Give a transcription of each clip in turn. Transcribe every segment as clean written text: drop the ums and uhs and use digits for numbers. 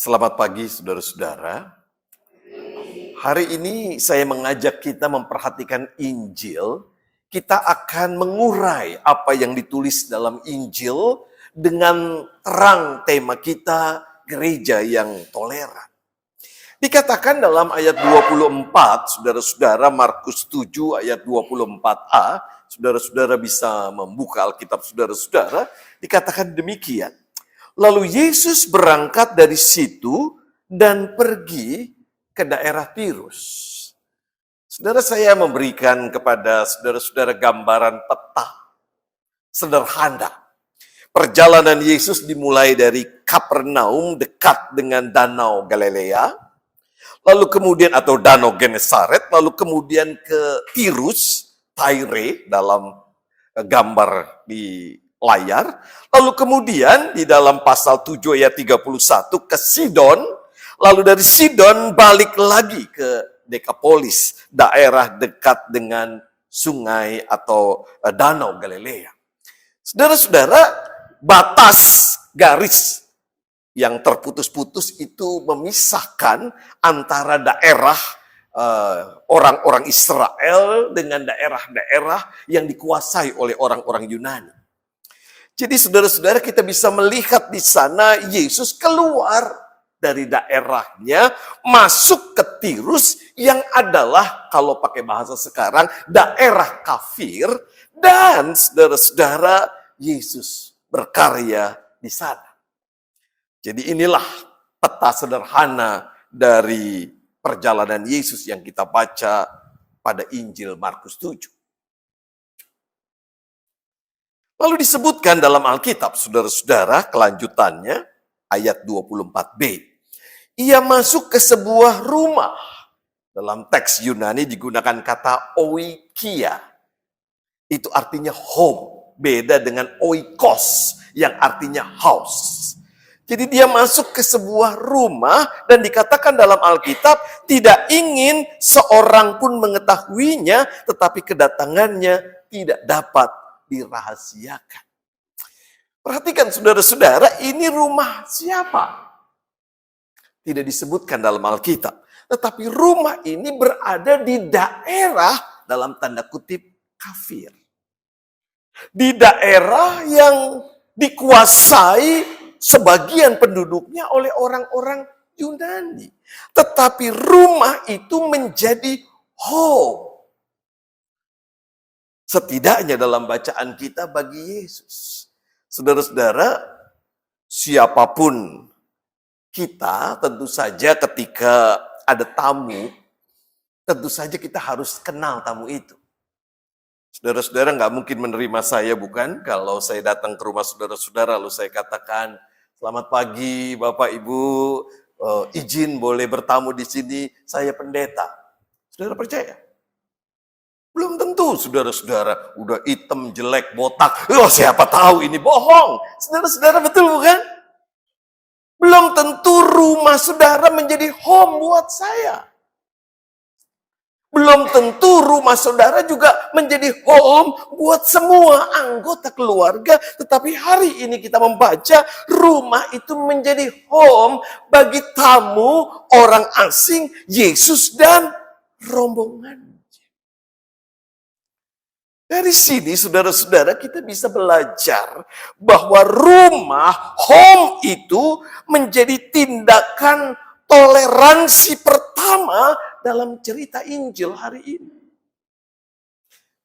Selamat pagi saudara-saudara. Hari ini saya mengajak kita memperhatikan Injil. Kita akan mengurai apa yang ditulis dalam Injil dengan terang tema kita, gereja yang toleran. Dikatakan dalam ayat 24, saudara-saudara, Markus 7 ayat 24a, saudara-saudara bisa membuka Alkitab saudara-saudara, dikatakan demikian. Lalu Yesus berangkat dari situ dan pergi ke daerah Tirus. Saudara, saya memberikan kepada saudara-saudara gambaran peta sederhana. Perjalanan Yesus dimulai dari Kapernaum dekat dengan Danau Galilea, lalu kemudian atau Danau Genesaret, lalu kemudian ke Tirus, Tyre dalam gambar di layar, lalu kemudian di dalam pasal 7 ayat 31 ke Sidon, lalu dari Sidon balik lagi ke Dekapolis, daerah dekat dengan sungai atau Danau Galilea. Saudara-saudara, batas garis yang terputus-putus itu memisahkan antara daerah orang-orang Israel dengan daerah-daerah yang dikuasai oleh orang-orang Yunani. Jadi saudara-saudara, kita bisa melihat di sana Yesus keluar dari daerahnya, masuk ke Tirus yang adalah, kalau pakai bahasa sekarang, daerah kafir, dan saudara-saudara, Yesus berkarya di sana. Jadi inilah peta sederhana dari perjalanan Yesus yang kita baca pada Injil Markus 7. Lalu disebutkan dalam Alkitab, saudara-saudara, kelanjutannya, ayat 24b. Ia masuk ke sebuah rumah. Dalam teks Yunani digunakan kata oikia. Itu artinya home. Beda dengan oikos yang artinya house. Jadi dia masuk ke sebuah rumah dan dikatakan dalam Alkitab tidak ingin seorang pun mengetahuinya, tetapi kedatangannya tidak dapat dirahasiakan. Perhatikan saudara-saudara, ini rumah siapa? Tidak disebutkan dalam Alkitab. Tetapi rumah ini berada di daerah dalam tanda kutip kafir. Di daerah yang dikuasai sebagian penduduknya oleh orang-orang Yunani. Tetapi rumah itu menjadi home. Setidaknya dalam bacaan kita bagi Yesus. Saudara-saudara, siapapun kita, tentu saja ketika ada tamu, tentu saja kita harus kenal tamu itu. Saudara-saudara nggak mungkin menerima saya, bukan? Kalau saya datang ke rumah saudara-saudara, lalu saya katakan, selamat pagi Bapak Ibu, izin boleh bertamu di sini, saya pendeta. Saudara percaya? Belum tentu, saudara-saudara, udah hitam, jelek, botak. Siapa tahu ini bohong. Saudara-saudara, betul bukan? Belum tentu rumah saudara menjadi home buat saya. Belum tentu rumah saudara juga menjadi home buat semua anggota keluarga. Tetapi hari ini kita membaca rumah itu menjadi home bagi tamu, orang asing, Yesus dan rombongan. Dari sini saudara-saudara kita bisa belajar bahwa rumah, home itu menjadi tindakan toleransi pertama dalam cerita Injil hari ini.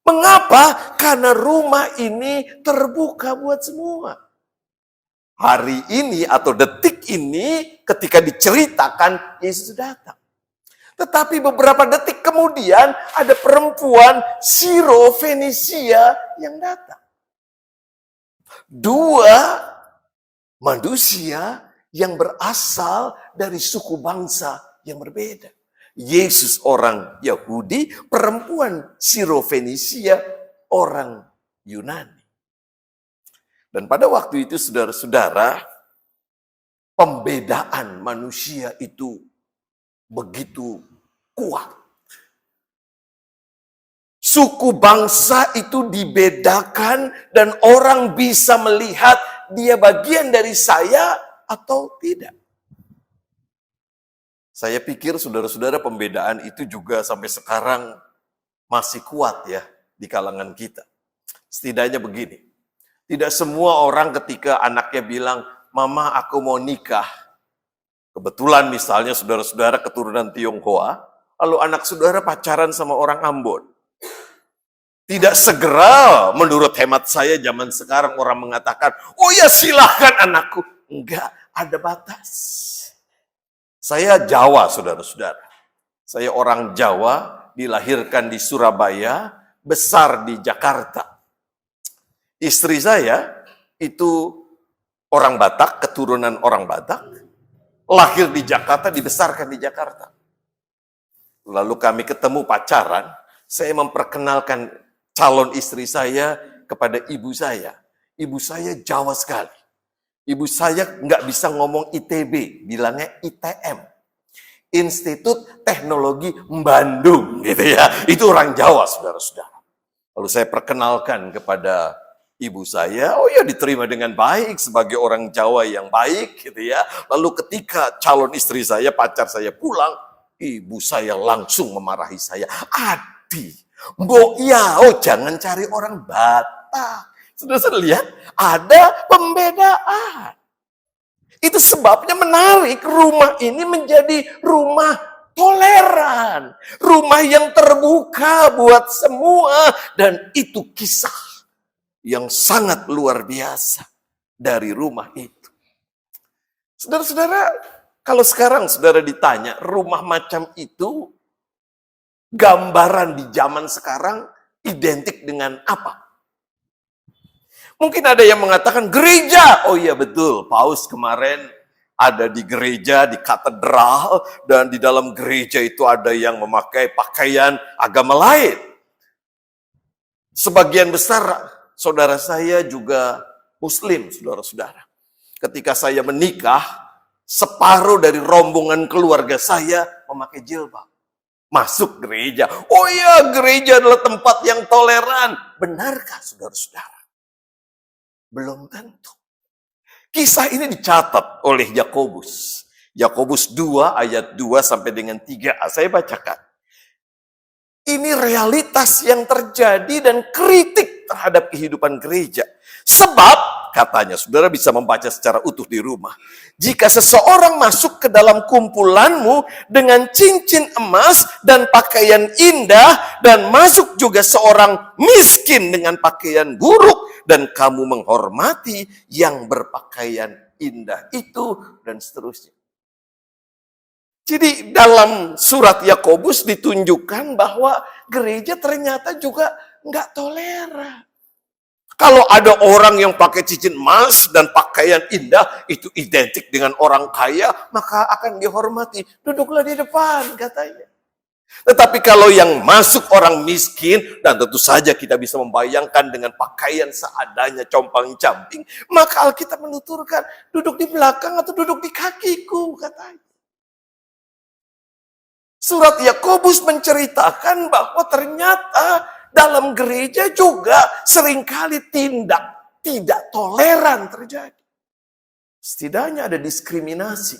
Mengapa? Karena rumah ini terbuka buat semua. Hari ini atau detik ini ketika diceritakan Yesus datang. Tetapi beberapa detik kemudian ada perempuan Siro-Fenisia yang datang. Dua manusia yang berasal dari suku bangsa yang berbeda. Yesus orang Yahudi, perempuan Siro-Fenisia orang Yunani. Dan pada waktu itu saudara-saudara, pembedaan manusia itu begitu kuat. Suku bangsa itu dibedakan dan orang bisa melihat dia bagian dari saya atau tidak. Saya pikir saudara-saudara pembedaan itu juga sampai sekarang masih kuat ya di kalangan kita. Setidaknya begini, tidak semua orang ketika anaknya bilang, "Mama, aku mau nikah." Kebetulan misalnya saudara-saudara keturunan Tionghoa, lalu anak saudara pacaran sama orang Ambon. Tidak segera, menurut hemat saya zaman sekarang orang mengatakan, "Oh ya silahkan anakku." Enggak, ada batas. Saya Jawa, saudara-saudara. Saya orang Jawa, dilahirkan di Surabaya, besar di Jakarta. Istri saya itu orang Batak, keturunan orang Batak, lahir di Jakarta, dibesarkan di Jakarta. Lalu kami ketemu pacaran, saya memperkenalkan calon istri saya kepada ibu saya. Ibu saya Jawa sekali. Ibu saya nggak bisa ngomong ITB, bilangnya ITM. Institut Teknologi Bandung, gitu ya. Itu orang Jawa, saudara-saudara. Lalu saya perkenalkan kepada ibu saya, oh ya diterima dengan baik sebagai orang Jawa yang baik, gitu ya. Lalu ketika calon istri saya, pacar saya pulang, ibu saya langsung memarahi saya. "Adi, Mbok Yao, jangan cari orang Batak." Sudah lihat, ada pembedaan. Itu sebabnya menarik, rumah ini menjadi rumah toleran. Rumah yang terbuka buat semua. Dan itu kisah yang sangat luar biasa dari rumah itu. Saudara-saudara, kalau sekarang saudara ditanya, rumah macam itu, gambaran di zaman sekarang identik dengan apa? Mungkin ada yang mengatakan gereja. Oh iya betul, Paus kemarin ada di gereja, di katedral, dan di dalam gereja itu ada yang memakai pakaian agama lain. Sebagian besar saudara saya juga Muslim, saudara-saudara. Ketika saya menikah, separuh dari rombongan keluarga saya memakai jilbab. Masuk gereja. Oh iya, gereja adalah tempat yang toleran. Benarkah saudara-saudara? Belum tentu. Kisah ini dicatat oleh Yakobus. Yakobus 2 ayat 2 sampai dengan 3a. Saya bacakan. Ini realitas yang terjadi dan kritik terhadap kehidupan gereja. Sebab, katanya, saudara bisa membaca secara utuh di rumah. Jika seseorang masuk ke dalam kumpulanmu dengan cincin emas dan pakaian indah, dan masuk juga seorang miskin dengan pakaian buruk, dan kamu menghormati yang berpakaian indah itu, dan seterusnya. Jadi dalam surat Yakobus ditunjukkan bahwa gereja ternyata juga nggak toleran. Kalau ada orang yang pakai cincin emas dan pakaian indah, itu identik dengan orang kaya, maka akan dihormati. Duduklah di depan, katanya. Tetapi kalau yang masuk orang miskin, dan tentu saja kita bisa membayangkan dengan pakaian seadanya, compang-camping, maka Alkitab menuturkan, duduk di belakang atau duduk di kakiku, katanya. Surat Yakobus menceritakan bahwa ternyata dalam gereja juga seringkali tindak tidak toleran terjadi. Setidaknya ada diskriminasi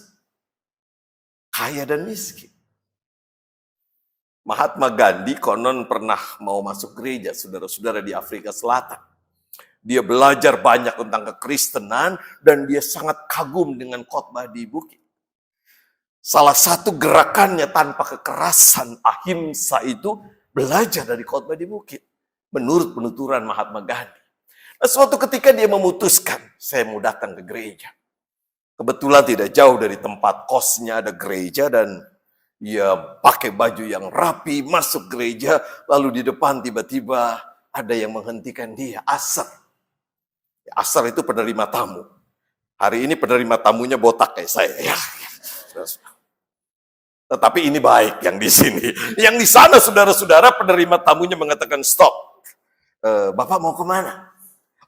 kaya dan miskin. Mahatma Gandhi konon pernah mau masuk gereja, saudara-saudara, di Afrika Selatan. Dia belajar banyak tentang kekristenan dan dia sangat kagum dengan khotbah di bukit. Salah satu gerakannya tanpa kekerasan, ahimsa, itu belajar dari khotbah di bukit. Menurut penuturan Mahatma Gandhi. Nah, suatu ketika dia memutuskan, saya mau datang ke gereja. Kebetulan tidak jauh dari tempat kosnya ada gereja dan dia pakai baju yang rapi, masuk gereja, lalu di depan tiba-tiba ada yang menghentikan dia, Asar. Asar itu penerima tamu. Hari ini penerima tamunya botak kayak saya. Ya. Tetapi ini baik yang di sini. Yang di sana, saudara-saudara, penerima tamunya mengatakan, "Stop. Bapak mau kemana?"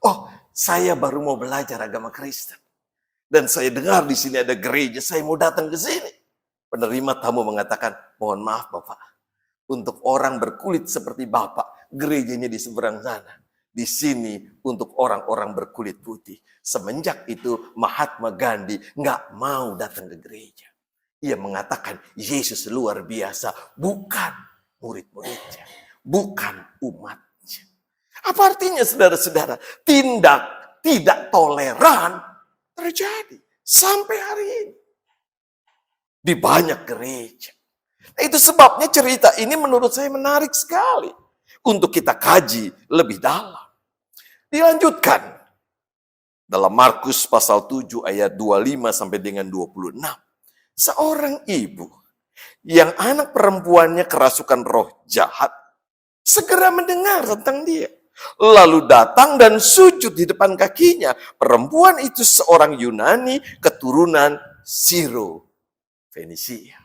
"Oh, saya baru mau belajar agama Kristen. Dan saya dengar di sini ada gereja, saya mau datang ke sini." Penerima tamu mengatakan, "Mohon maaf Bapak, untuk orang berkulit seperti Bapak, gerejanya di seberang sana. Di sini untuk orang-orang berkulit putih." Semenjak itu Mahatma Gandhi nggak mau datang ke gereja. Ia mengatakan Yesus luar biasa, bukan murid-muridnya, bukan umatnya. Apa artinya saudara-saudara? Tindak tidak toleran terjadi sampai hari ini di banyak gereja. Itu sebabnya cerita ini menurut saya menarik sekali untuk kita kaji lebih dalam. Dilanjutkan dalam Markus pasal 7 ayat 25 sampai dengan 26. Seorang ibu yang anak perempuannya kerasukan roh jahat segera mendengar tentang dia. Lalu datang dan sujud di depan kakinya. Perempuan itu seorang Yunani keturunan Siro Fenisia.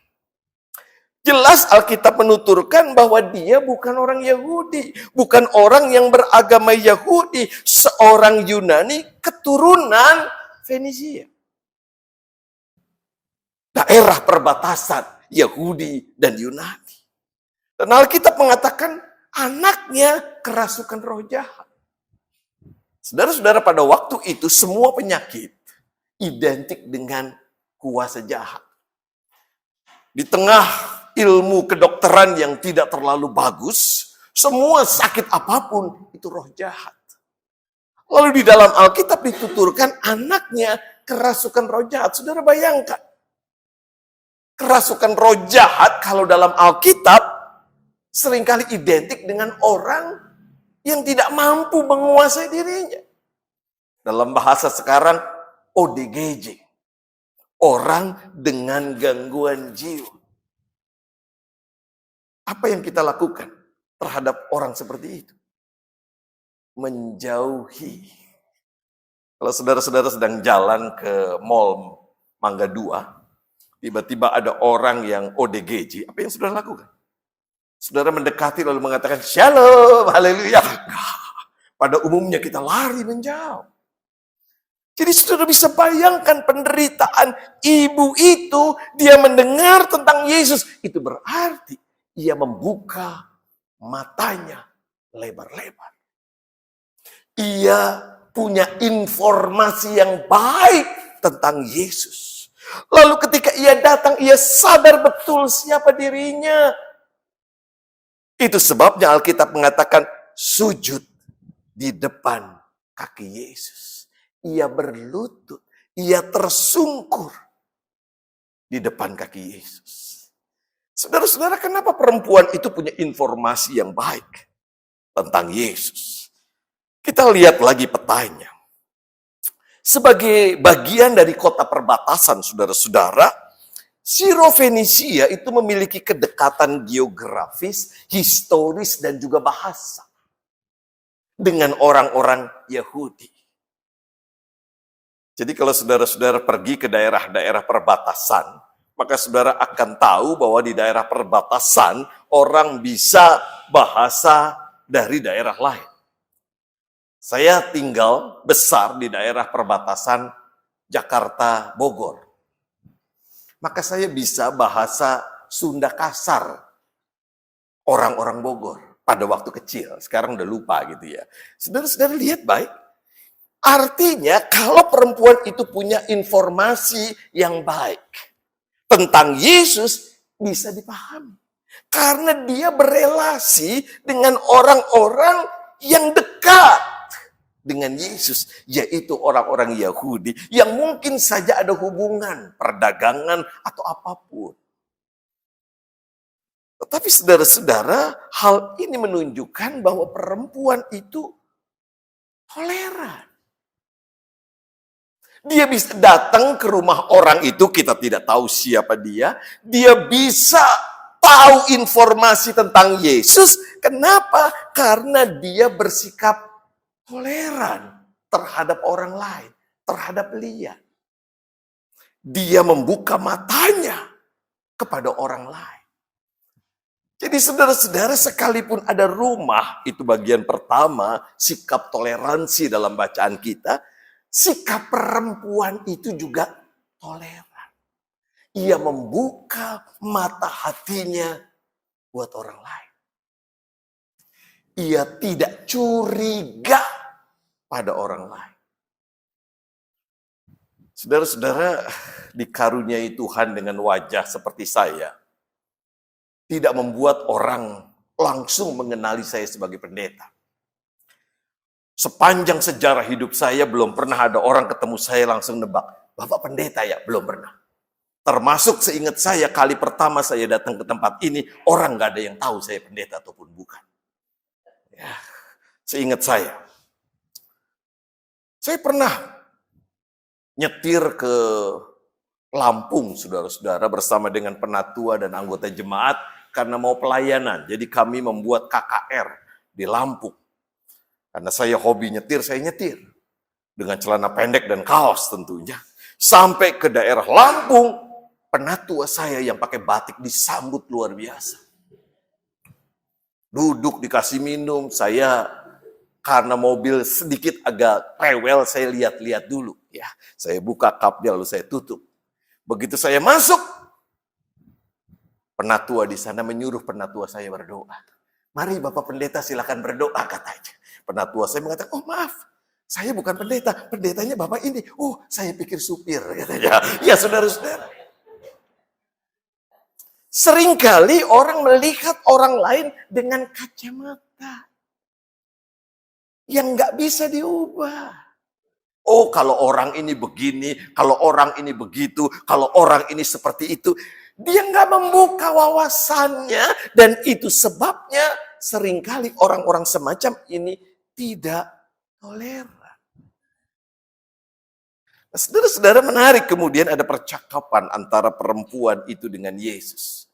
Jelas Alkitab menuturkan bahwa dia bukan orang Yahudi, bukan orang yang beragama Yahudi, seorang Yunani keturunan Fenisia. Daerah perbatasan Yahudi dan Yunani. Dan Alkitab mengatakan anaknya kerasukan roh jahat. Saudara-saudara, pada waktu itu semua penyakit identik dengan kuasa jahat. Di tengah ilmu kedokteran yang tidak terlalu bagus, semua sakit apapun itu roh jahat. Lalu di dalam Alkitab dituturkan anaknya kerasukan roh jahat. Saudara bayangkan, kerasukan roh jahat kalau dalam Alkitab seringkali identik dengan orang yang tidak mampu menguasai dirinya. Dalam bahasa sekarang, ODGJ. Orang dengan gangguan jiwa. Apa yang kita lakukan terhadap orang seperti itu? Menjauhi. Kalau saudara-saudara sedang jalan ke mall Mangga 2, tiba-tiba ada orang yang ODGJ, apa yang saudara lakukan? Saudara mendekati lalu mengatakan, Shalom, haleluya. Pada umumnya kita lari menjauh. Jadi saudara bisa bayangkan penderitaan ibu itu, dia mendengar tentang Yesus. Itu berarti ia membuka matanya lebar-lebar. Ia punya informasi yang baik tentang Yesus. Lalu ketika ia datang, ia sadar betul siapa dirinya. Itu sebabnya Alkitab mengatakan sujud di depan kaki Yesus. Ia berlutut, ia tersungkur di depan kaki Yesus. Saudara-saudara, kenapa perempuan itu punya informasi yang baik tentang Yesus? Kita lihat lagi petanya. Sebagai bagian dari kota perbatasan, saudara-saudara, Siro Fenisia itu memiliki kedekatan geografis, historis, dan juga bahasa dengan orang-orang Yahudi. Jadi kalau saudara-saudara pergi ke daerah-daerah perbatasan, maka saudara akan tahu bahwa di daerah perbatasan orang bisa bahasa dari daerah lain. Saya tinggal besar di daerah perbatasan Jakarta Bogor. Maka saya bisa bahasa Sunda kasar orang-orang Bogor pada waktu kecil. Sekarang udah lupa gitu ya. Saudara-saudara lihat baik. Artinya kalau perempuan itu punya informasi yang baik tentang Yesus, bisa dipahami. Karena dia berelasi dengan orang-orang yang dekat dengan Yesus, yaitu orang-orang Yahudi yang mungkin saja ada hubungan perdagangan atau apapun. Tetapi saudara-saudara, hal ini menunjukkan bahwa perempuan itu toleran. Dia bisa datang ke rumah orang itu, kita tidak tahu siapa dia. Dia bisa tahu informasi tentang Yesus. Kenapa? Karena dia bersikap toleran terhadap orang lain, terhadap lian. Dia membuka matanya kepada orang lain. Jadi saudara-saudara, sekalipun ada rumah, itu bagian pertama, sikap toleransi dalam bacaan kita, sikap perempuan itu juga toleran. Ia membuka mata hatinya buat orang lain. Ia tidak curiga pada orang lain. Saudara-saudara, dikaruniai Tuhan dengan wajah seperti saya, tidak membuat orang langsung mengenali saya sebagai pendeta. Sepanjang sejarah hidup saya, belum pernah ada orang ketemu saya langsung nebak, "Bapak pendeta ya?" Belum pernah. Termasuk seingat saya, kali pertama saya datang ke tempat ini, orang nggak ada yang tahu saya pendeta ataupun bukan. Ya, seingat saya pernah nyetir ke Lampung, saudara-saudara, bersama dengan penatua dan anggota jemaat karena mau pelayanan. Jadi kami membuat KKR di Lampung. Karena saya hobi nyetir, saya nyetir. Dengan celana pendek dan kaos tentunya. Sampai ke daerah Lampung, penatua saya yang pakai batik disambut luar biasa. Duduk dikasih minum, saya karena mobil sedikit agak rewel, saya lihat-lihat dulu. Ya, saya buka kapnya lalu saya tutup. Begitu saya masuk, penatua di sana menyuruh penatua saya berdoa. "Mari Bapak Pendeta silakan berdoa," katanya. Penatua saya mengatakan, "Oh maaf, saya bukan pendeta, pendetanya Bapak ini." "Oh, saya pikir supir," katanya. Ya saudara-saudara. Seringkali orang melihat orang lain dengan kacamata yang nggak bisa diubah. Oh, kalau orang ini begini, kalau orang ini begitu, kalau orang ini seperti itu. Dia nggak membuka wawasannya, dan itu sebabnya seringkali orang-orang semacam ini tidak toleran. Saudara-saudara, menarik, kemudian ada percakapan antara perempuan itu dengan Yesus.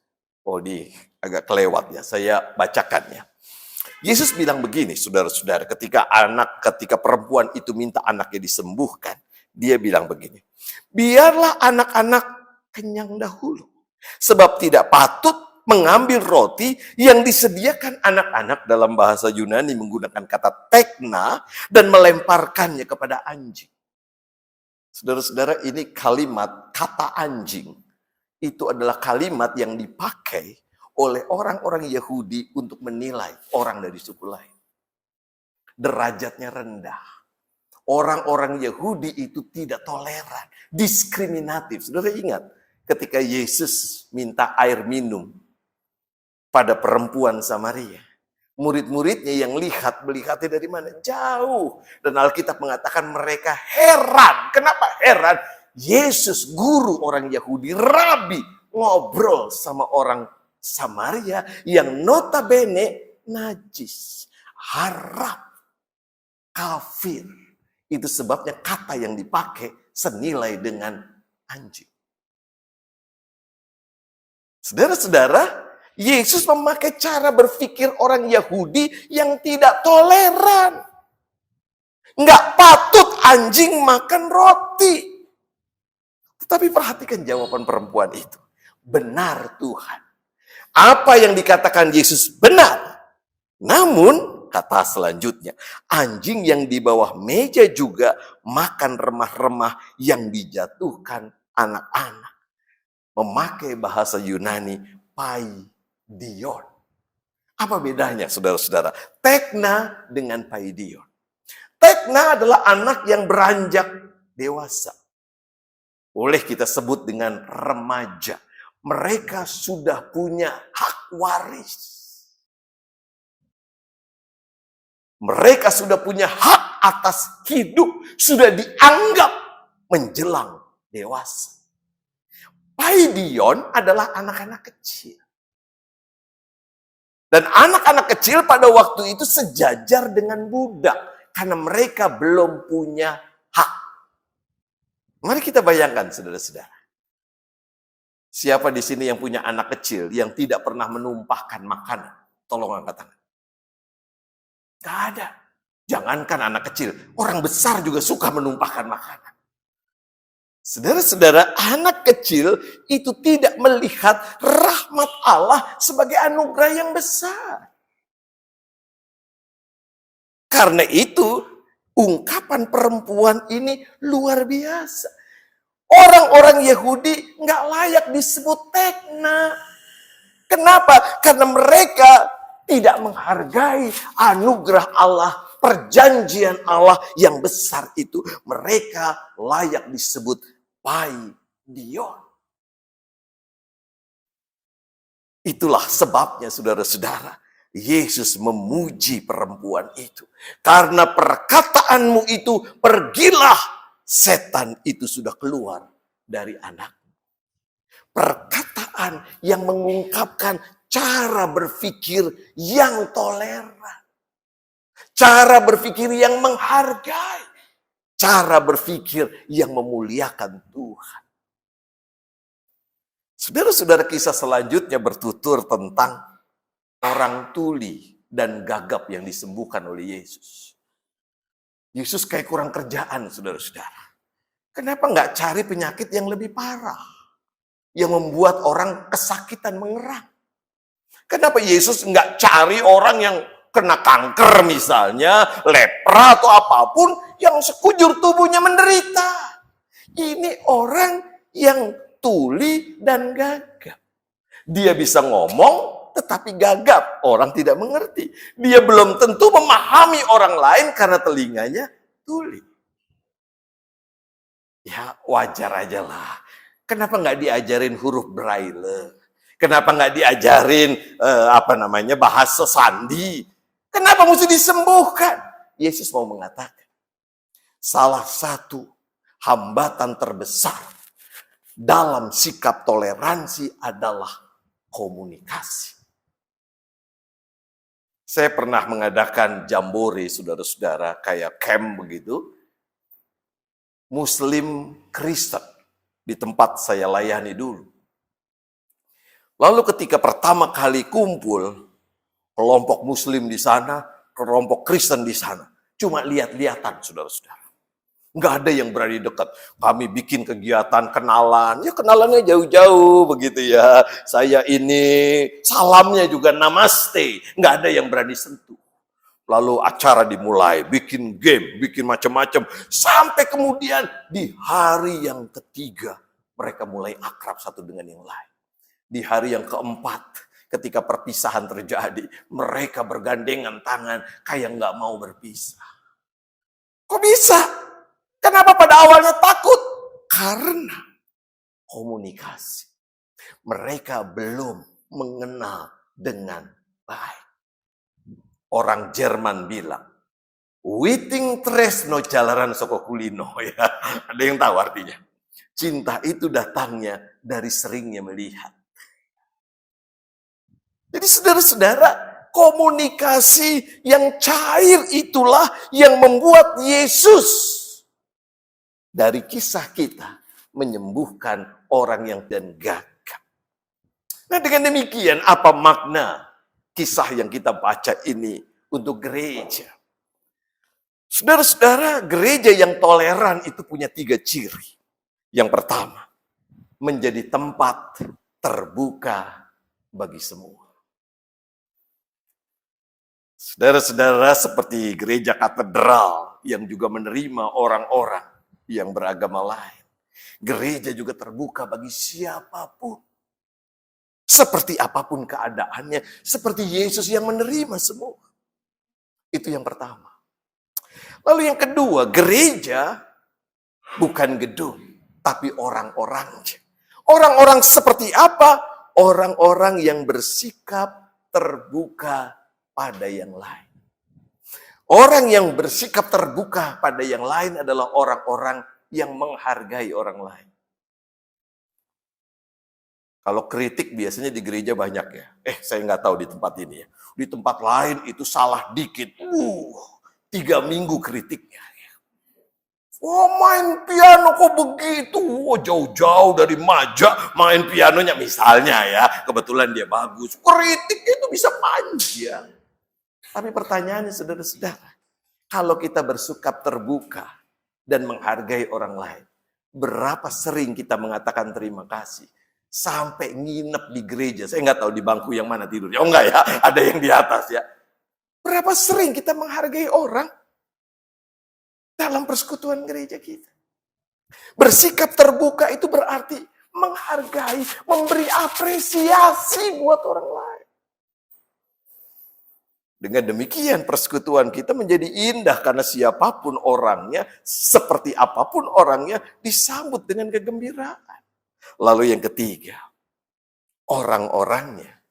Oh, ini agak kelewat ya, saya bacakannya. Yesus bilang begini, saudara-saudara, ketika perempuan itu minta anaknya disembuhkan, dia bilang begini, "Biarlah anak-anak kenyang dahulu, sebab tidak patut mengambil roti yang disediakan anak-anak," dalam bahasa Yunani menggunakan kata tekna, "dan melemparkannya kepada anjing." Saudara-saudara, ini kata anjing, itu adalah kalimat yang dipakai oleh orang-orang Yahudi untuk menilai orang dari suku lain. Derajatnya rendah. Orang-orang Yahudi itu tidak toleran, diskriminatif. Saudara ingat, ketika Yesus minta air minum pada perempuan Samaria, murid-muridnya yang melihatnya dari mana? Jauh. Dan Alkitab mengatakan mereka heran. Kenapa heran? Yesus, guru orang Yahudi, rabi, ngobrol sama orang Samaria yang notabene najis, haram, kafir. Itu sebabnya kata yang dipakai senilai dengan anjing. Saudara-saudara, Yesus memakai cara berpikir orang Yahudi yang tidak toleran. Nggak patut anjing makan roti. Tetapi perhatikan jawaban perempuan itu. Benar Tuhan. Apa yang dikatakan Yesus benar. Namun, kata selanjutnya, anjing yang di bawah meja juga makan remah-remah yang dijatuhkan anak-anak. Memakai bahasa Yunani, paidion. Apa bedanya, saudara-saudara? Tekna dengan paidion. Tekna adalah anak yang beranjak dewasa. Boleh kita sebut dengan remaja. Mereka sudah punya hak waris. Mereka sudah punya hak atas hidup. Sudah dianggap menjelang dewasa. Paidion adalah anak-anak kecil. Dan anak-anak kecil pada waktu itu sejajar dengan budak. Karena mereka belum punya hak. Mari kita bayangkan, saudara-saudara. Siapa di sini yang punya anak kecil yang tidak pernah menumpahkan makanan? Tolong angkat tangan. Gak ada. Jangankan anak kecil, orang besar juga suka menumpahkan makanan. Saudara-saudara, anak kecil itu tidak melihat rahmat Allah sebagai anugerah yang besar. Karena itu, ungkapan perempuan ini luar biasa. Orang-orang Yahudi nggak layak disebut tekna. Kenapa? Karena mereka tidak menghargai anugerah Allah perjanjian Allah yang besar itu, mereka layak disebut paidion. Itulah sebabnya saudara-saudara, Yesus memuji perempuan itu. Karena perkataanmu itu, pergilah, setan itu sudah keluar dari anak. Perkataan yang mengungkapkan cara berpikir yang toleran. Cara berpikir yang menghargai. Cara berpikir yang memuliakan Tuhan. Saudara-saudara, kisah selanjutnya bertutur tentang orang tuli dan gagap yang disembuhkan oleh Yesus. Yesus kayak kurang kerjaan, saudara-saudara. Kenapa nggak cari penyakit yang lebih parah? Yang membuat orang kesakitan mengerang. Kenapa Yesus nggak cari orang yang kena kanker misalnya, lepra atau apapun, yang sekujur tubuhnya menderita. Ini orang yang tuli dan gagap. Dia bisa ngomong tetapi gagap, orang tidak mengerti. Dia belum tentu memahami orang lain karena telinganya tuli. Ya wajar aja lah. Kenapa nggak diajarin huruf braille? Kenapa nggak diajarin bahasa sandi? Kenapa mesti disembuhkan? Yesus mau mengatakan, salah satu hambatan terbesar dalam sikap toleransi adalah komunikasi. Saya pernah mengadakan jambore, saudara-saudara, kayak camp begitu. Muslim Kristen di tempat saya layani dulu. Lalu ketika pertama kali kumpul, kelompok Muslim di sana, kelompok Kristen di sana, cuma lihat-lihatan, saudara-saudara. Nggak ada yang berani dekat. Kami bikin kegiatan kenalan. Ya kenalannya jauh-jauh begitu ya. Saya ini, salamnya juga namaste. Nggak ada yang berani sentuh. Lalu acara dimulai, bikin game, bikin macam-macam. Sampai kemudian di hari yang ketiga, mereka mulai akrab satu dengan yang lain. Di hari yang keempat, ketika perpisahan terjadi, mereka bergandengan tangan kayak nggak mau berpisah. Kok bisa? Kenapa pada awalnya takut? Karena komunikasi. Mereka belum mengenal dengan baik. Orang Jerman bilang, Witing tresno jalaran soko kulino. Ya, ada yang tahu artinya? Cinta itu datangnya dari seringnya melihat. Jadi saudara-saudara, komunikasi yang cair itulah yang membuat Yesus dari kisah kita menyembuhkan orang yang dan gagap. Nah, dengan demikian apa makna kisah yang kita baca ini untuk gereja? Saudara-saudara, gereja yang toleran itu punya 3 ciri. Yang pertama, menjadi tempat terbuka bagi semua. Saudara-saudara, seperti gereja katedral yang juga menerima orang-orang yang beragama lain. Gereja juga terbuka bagi siapapun. Seperti apapun keadaannya, seperti Yesus yang menerima semua. Itu yang pertama. Lalu yang kedua, gereja bukan gedung, tapi orang-orangnya. Orang-orang seperti apa? Orang-orang yang bersikap terbuka pada yang lain. Orang yang bersikap terbuka pada yang lain adalah orang-orang yang menghargai orang lain. Kalau kritik biasanya di gereja banyak ya. Saya nggak tahu di tempat ini ya. Di tempat lain itu salah dikit. 3 minggu kritiknya. Main piano kok begitu? Jauh-jauh dari Maja main pianonya misalnya ya. Kebetulan dia bagus. Kritik itu bisa panjang. Tapi pertanyaannya saudara-saudara, kalau kita bersikap terbuka dan menghargai orang lain, berapa sering kita mengatakan terima kasih? Sampai nginep di gereja. Saya nggak tahu di bangku yang mana tidurnya. Oh enggak ya, ada yang di atas ya. Berapa sering kita menghargai orang dalam persekutuan gereja kita? Bersikap terbuka itu berarti menghargai, memberi apresiasi buat orang lain. Dengan demikian persekutuan kita menjadi indah karena siapapun orangnya, seperti apapun orangnya, disambut dengan kegembiraan. Lalu yang ketiga, orang-orangnya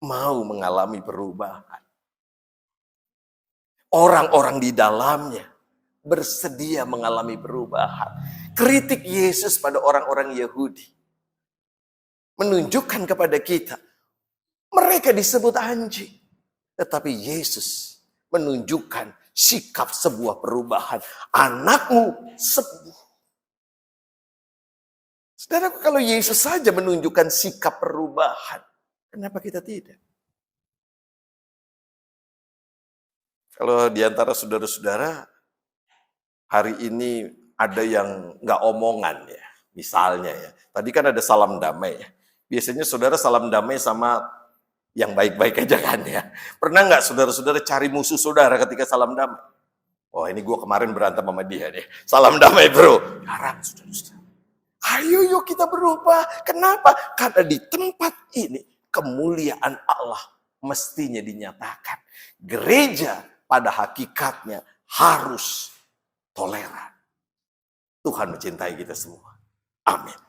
mau mengalami perubahan. Orang-orang di dalamnya bersedia mengalami perubahan. Kritik Yesus pada orang-orang Yahudi menunjukkan kepada kita, mereka disebut anjing. Tetapi Yesus menunjukkan sikap sebuah perubahan. Anakmu sembuh. Saudara, kalau Yesus saja menunjukkan sikap perubahan, kenapa kita tidak? Kalau di antara saudara-saudara, hari ini ada yang nggak omongan ya. Misalnya ya, tadi kan ada salam damai ya. Biasanya saudara salam damai sama yang baik-baik aja kan ya. Pernah nggak saudara-saudara cari musuh saudara ketika salam damai? Oh ini gue kemarin berantem sama dia deh. Salam damai bro. Jarang saudara-saudara. Ayo yuk kita berubah. Kenapa? Karena di tempat ini kemuliaan Allah mestinya dinyatakan. Gereja pada hakikatnya harus toleran. Tuhan mencintai kita semua. Amin.